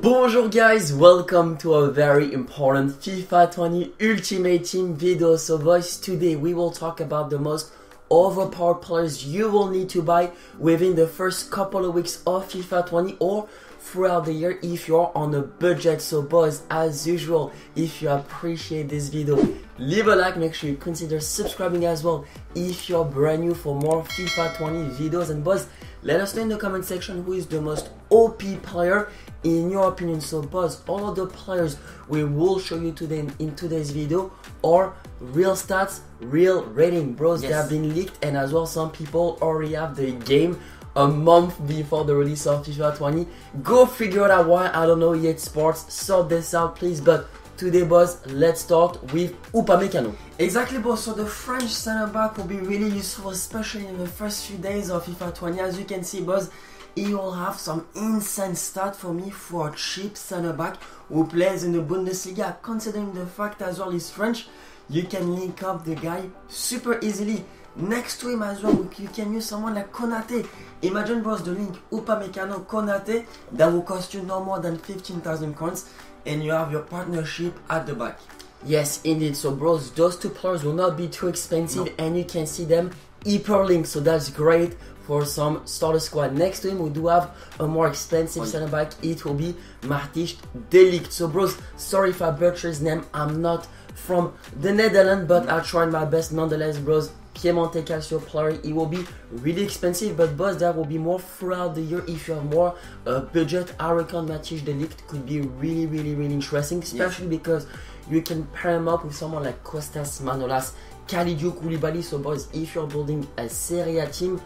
Bonjour guys, welcome to a very important FIFA 20 Ultimate Team video. So boys, today we will talk about the most overpowered players you will need to buy within the first couple of weeks of FIFA 20 or throughout the year if you're on a budget. So boys, as usual, if you appreciate this video, leave a like, make sure you consider subscribing as well if you're brand new for more FIFA 20 videos. And boys, let us know in the comment section who is the most OP player in your opinion. So boys, all of the players we will show you today in today's video are real stats, real rating, bros. Yes. They have been leaked, and as well some people already have the game a month before the release of FIFA 20. Go figure out why, I don't know yet. Sports, sort this out please. But today boys, let's start with Upamecano. Exactly boys, so the French center back will be really useful, especially in the first few days of FIFA 20. As you can see boys, he will have some insane stats for me for a cheap center back who plays in the Bundesliga. Considering the fact as well he's French, you can link up the guy super easily. Next to him as well, you can use someone like Konate. Imagine bros, the link Upamecano Konate, that will cost you no more than 15,000 coins, and you have your partnership at the back. Yes indeed, so bros, those two players will not be too expensive, and you can see them hyperlinked, so that's great for some starter squad. Next to him we do have a more expensive center back. It will be Matthijs de Ligt. So bros, sorry if I butcher his name, I'm not from the Netherlands, but I tried my best nonetheless bros. Piemonte Calcio player, it will be really expensive, but boss, that will be more throughout the year if you have more budget. I reckon Matthijs de Ligt could be really interesting, especially because you can pair him up with someone like Kostas Manolas, Kalidou Koulibaly. So boys, if you're building a Serie A team,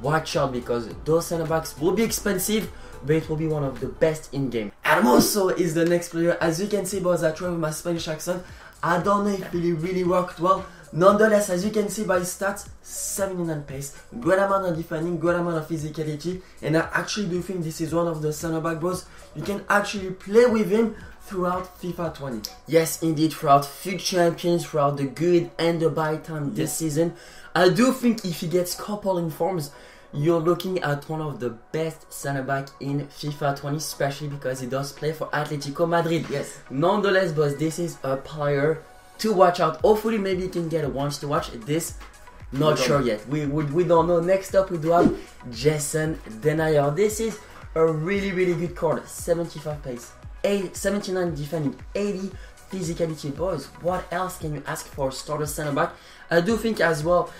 watch out because those center backs will be expensive, but it will be one of the best in game. Hermoso is the next player. As you can see boys, I tried with my Spanish accent. I don't know if it really worked well. Nonetheless, as you can see by his stats, 79 pace, good amount of defending, good amount of physicality, and I actually do think this is one of the center back bros you can actually play with him throughout FIFA 20. Yes indeed, throughout FUT Champions, throughout the good and the bad time this season. I do think if he gets couple in forms, you're looking at one of the best center back in FIFA 20, especially because he does play for Atletico Madrid. Yes. Nonetheless, boys, this is a player to watch out. Hopefully, maybe you can get a once to watch this. Not sure yet. We don't know. Next up, we do have Jason Denayer. This is a really good card. 75 pace, 79 defending, 80 physicality. Boys, what else can you ask for a starter center back? I do think as well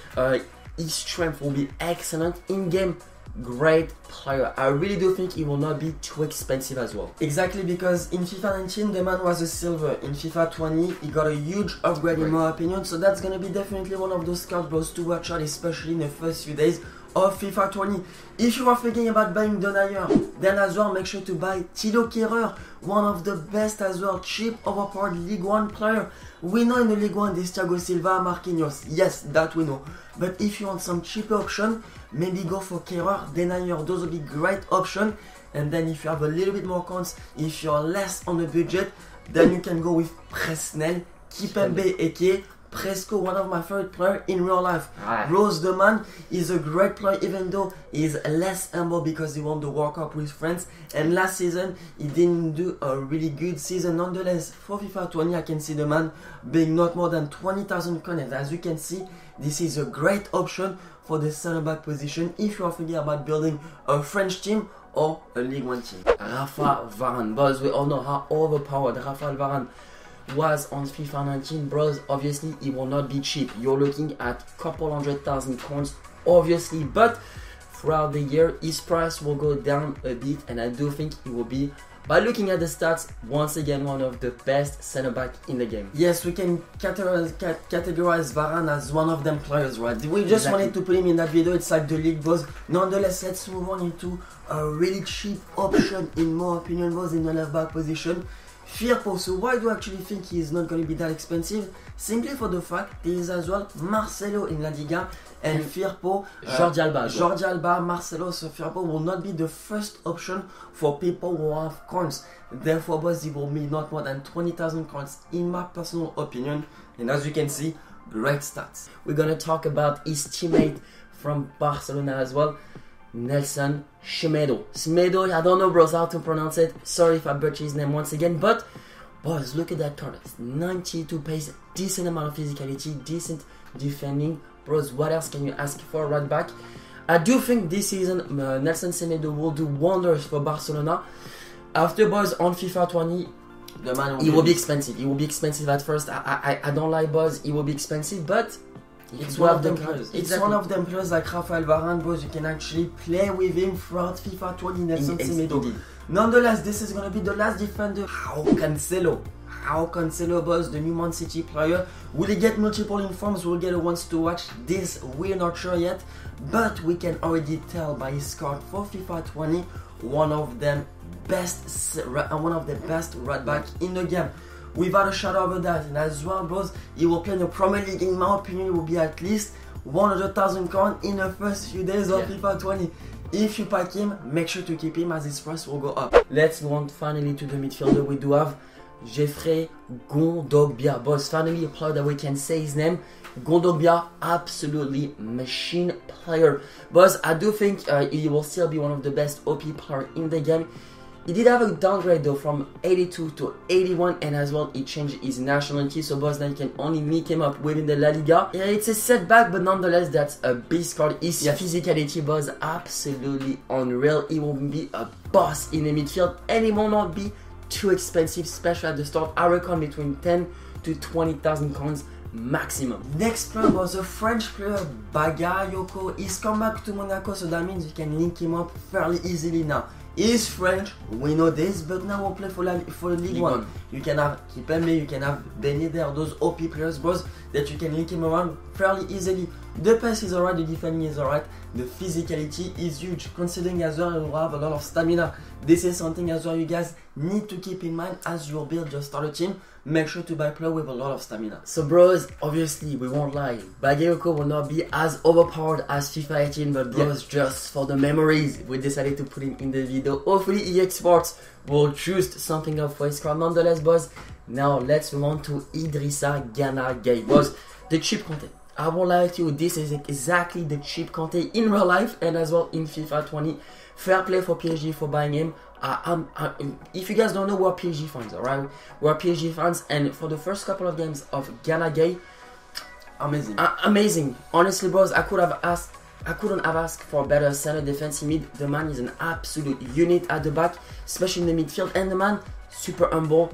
his strength will be excellent in game. Great player. I really do think he will not be too expensive as well. Exactly, because in FIFA 19 the man was a silver. In FIFA 20 he got a huge upgrade in my opinion, so that's gonna be definitely one of those card bros to watch out, especially in the first few days of FIFA 20. If you are thinking about buying Denayer, then as well make sure to buy Thilo Kehrer, one of the best as well, cheap overpowered League 1 player. We know in the League 1 there's Thiago Silva, Marquinhos, yes, that we know. But if you want some cheaper option, maybe go for Kehrer, Denayer, those will be great option. And then if you have a little bit more coins, if you're less on the budget, then you can go with Presnel, Kimpembe Eke, Presco, one of my favorite players in real life. Rose the man is a great player, even though he's less humble because he won the World Cup with France, and last season he didn't do a really good season. Nonetheless, for FIFA 20 I can see the man being not more than 20,000 coins. As you can see, this is a great option for the center back position if you are thinking about building a French team or a League 1 team. Rafa Varane, boys, we all know how overpowered Rafael Varane was on FIFA 19, bros. Obviously it will not be cheap. You're looking at couple 100,000 coins obviously, but throughout the year his price will go down a bit, and I do think it will be, by looking at the stats, once again one of the best center back in the game. Yes, we can categorize Varane as one of them players, right? We just wanted to put him in that video. It's like the league, boss. Nonetheless, let's move on into a really cheap option in my opinion, boss, in the left back position. Firpo. So why do I actually think he is not going to be that expensive? Simply for the fact there is as well Marcelo in La Liga, and Firpo, Jordi Alba, Marcelo. So Firpo will not be the first option for people who have coins. Therefore, boss, he will be not more than 20,000 coins in my personal opinion. And as you can see, great stats. We're gonna talk about his teammate from Barcelona as well. Nelson Semedo. I don't know, bros, how to pronounce it. Sorry if I butcher his name once again, but boys, look at that card. It's 92 pace, decent amount of physicality, decent defending. Bros, what else can you ask for right back? I do think this season Nelson Semedo will do wonders for Barcelona. After, boys, on FIFA 20, the man will be expensive. He will be expensive at first. I don't like, boys. He will be expensive, but it's one of them players. It's one of them players like Rafael Varane, boys. You can actually play with him throughout FIFA 20. Nelson Semedo. Nonetheless, this is gonna be the last defender. How Cancelo, boys, the new Man City player. Will he get multiple informs? We'll get a once to watch. This we're not sure yet, but we can already tell by his card for FIFA 20, one of the best right back in the game. Without a shadow of a doubt, and as well, bros, he will play in the Premier League. In my opinion, it will be at least 100,000 coins in the first few days of FIFA 20. If you pack him, make sure to keep him as his price will go up. Let's go on finally to the midfielder. We do have Jeffrey Gondogbia. Boys, finally a player that we can say his name. Gondogbia, absolutely machine player. Boys, I do think he will still be one of the best OP player in the game. He did have a downgrade though from 82 to 81, and as well he changed his nationality, so boys, now you can only link him up within the La Liga. Yeah, it's a setback, but nonetheless that's a beast card. His physicality, boys, absolutely unreal. He will be a boss in the midfield, and he will not be too expensive, especially at the start. I reckon between 10 to 20,000 coins maximum. Next player was a French player, Bagayoko. He's come back to Monaco, so that means you can link him up fairly easily now. He's French, we know this, but now we'll play for League One. You can have Chmpions, you can have Ben there, those OP players, bros, that you can link him around fairly easily. The pace is alright, the defending is alright, the physicality is huge, considering as well you have a lot of stamina. This is something as well you guys need to keep in mind as you build your starter team. Make sure to buy player with a lot of stamina. So bros, obviously we won't lie, Bagayoko will not be as overpowered as FIFA 18, but bros, just for the memories, we decided to put him in the video. Hopefully EA Sports will choose something up for his card. Nonetheless, boys, now let's move on to Idrissa Gana Gueye. Boys, the cheap content. I won't lie to you, this is exactly the cheap content in real life and as well in FIFA 20. Fair play for PSG for buying him. If you guys don't know, we're PSG fans, alright? We're PSG fans, and for the first couple of games of Gana Gueye, amazing. Honestly, bros, I couldn't have asked for a better center defensive mid. The man is an absolute unit at the back, especially in the midfield, and the man super humble.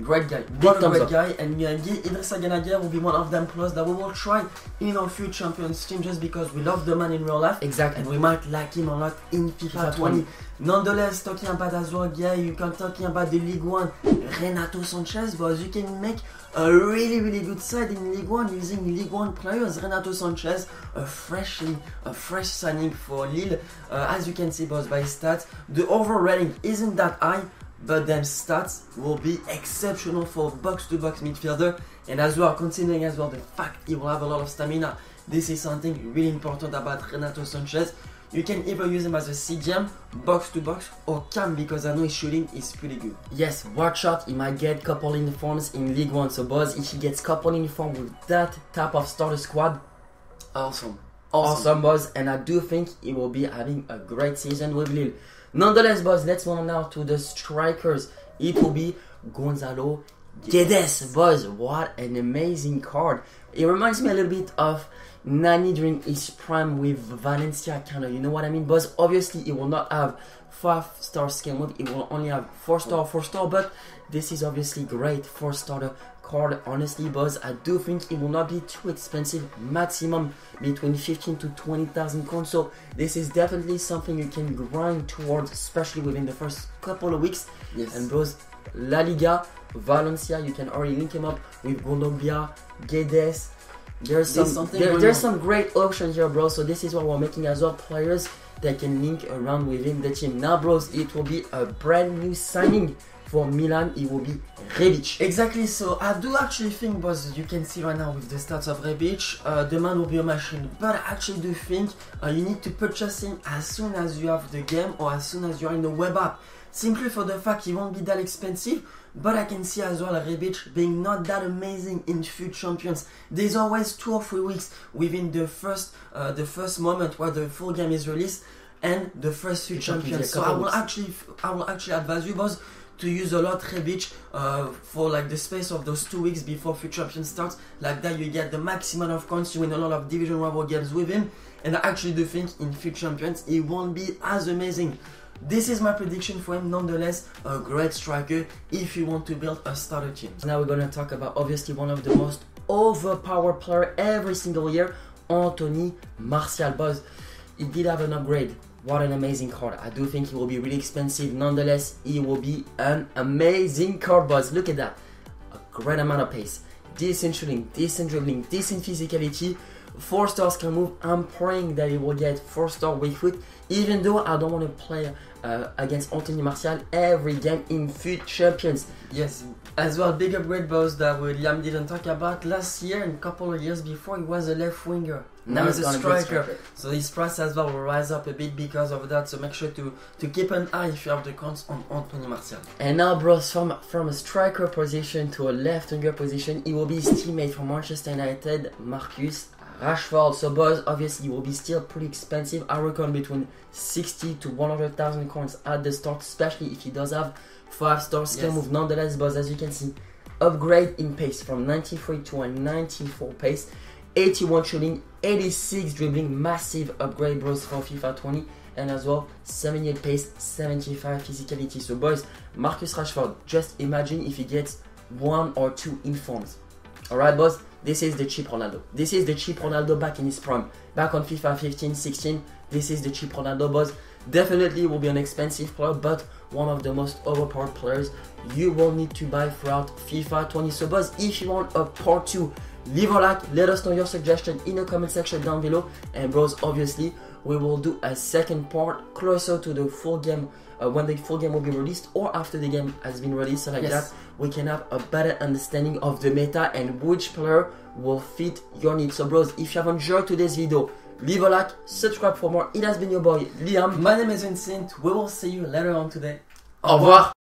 Great guy, great guy, and Idrissa Gana Gueye will be one of them players that we will try in our few Champions team just because we love the man in real life. Exactly. And we might like him a lot in FIFA 20. Nonetheless, talking about as well, you can talking about the League One, Renato Sanchez, but you can make a really good side in League One using League One players. Renato Sanchez, a fresh signing for Lille. As you can see, boys, by stats, the overall rating isn't that high, but them stats will be exceptional for box-to-box midfielder, and as well, considering as well the fact he will have a lot of stamina, this is something really important about Renato Sanchez. You can either use him as a CDM, box-to-box, or cam, because I know his shooting is pretty good. Yes, watch out, he might get couple uniforms in League One, so boys, if he gets couple uniform with that type of starter squad, awesome, boys, and I do think he will be having a great season with Lille. Nonetheless, boys, let's move on now to the strikers. It will be Gonzalo Guedes. Boys, what an amazing card. It reminds me a little bit of Nani during his prime with Valencia, kind of, you know what I mean? Boys, obviously, it will not have 5-star skill mode. It will only have 4-star, but this is obviously great 4-star card. Honestly, boys, I do think it will not be too expensive, maximum between 15 to 20,000 coins. So this is definitely something you can grind towards, especially within the first couple of weeks. Yes. And bros, La Liga, Valencia, you can already link him up with Gondogbia, Guedes. There's some great options here, bro. So this is what we're making as well, players that can link around within the team. Now, bros, it will be a brand new signing for Milan. It will be Rebic. Exactly, so I do actually think, boys, you can see right now with the stats of Rebic, the man will be a machine. But I actually do think you need to purchase him as soon as you have the game or as soon as you're in the web app. Simply for the fact he won't be that expensive. But I can see as well Rebic being not that amazing in FUT Champions. There's always 2 or 3 weeks within the first moment where the full game is released. and the first FUT champions. So I will actually advise you boys to use a lot Rebic for like the space of those 2 weeks before FUT champions starts. Like that you get the maximum of coins, you win a lot of division rival games with him, and I actually do think in FUT champions it won't be as amazing. This is my prediction for him. Nonetheless, a great striker if you want to build a starter team. Now we're gonna talk about obviously one of the most overpowered player every single year, Anthony Martial. Boys, he did have an upgrade. What an amazing card. I do think he will be really expensive. Nonetheless, he will be an amazing card, boys. Look at that. A great amount of pace, decent shooting, decent dribbling, decent physicality. 4 stars can move. I'm praying that he will get 4-star weak foot, even though I don't want to play against Anthony Martial every game in FUT champions. Yes, as well, big upgrade boss that Liam didn't talk about. Last year and a couple of years before, he was a left winger. Now he's a striker. So his price as well will rise up a bit because of that. So make sure to keep an eye if you have the counts on Anthony Martial. And now, bros, from a striker position to a left winger position, he will be his teammate from Manchester United, Marcus Rashford. So boys, obviously he will be still pretty expensive. I reckon between 60 to 100,000 coins at the start, especially if he does have 5-star skill move. Nonetheless, boys, as you can see, upgrade in pace from 93 to a 94 pace, 81 shooting, 86 dribbling, massive upgrade, bros, for FIFA 20, and as well 78 pace, 75 physicality. So boys, Marcus Rashford, just imagine if he gets 1 or 2 informs. Alright boys, this is the cheap Ronaldo. This is the cheap Ronaldo back in his prime. Back on FIFA 15, 16, this is the cheap Ronaldo, boys. Definitely will be an expensive player, but one of the most overpowered players you will need to buy throughout FIFA 20. So boys, if you want a part 2, leave a like, let us know your suggestion in the comment section down below. And bros, obviously, we will do a second part closer to the full game, when the full game will be released or after the game has been released, so like that we can have a better understanding of the meta and which player will fit your needs. So bros, if you have enjoyed today's video, leave a like, subscribe for more. It has been your boy Liam. My name is Vincent. We will see you later on today. Au revoir.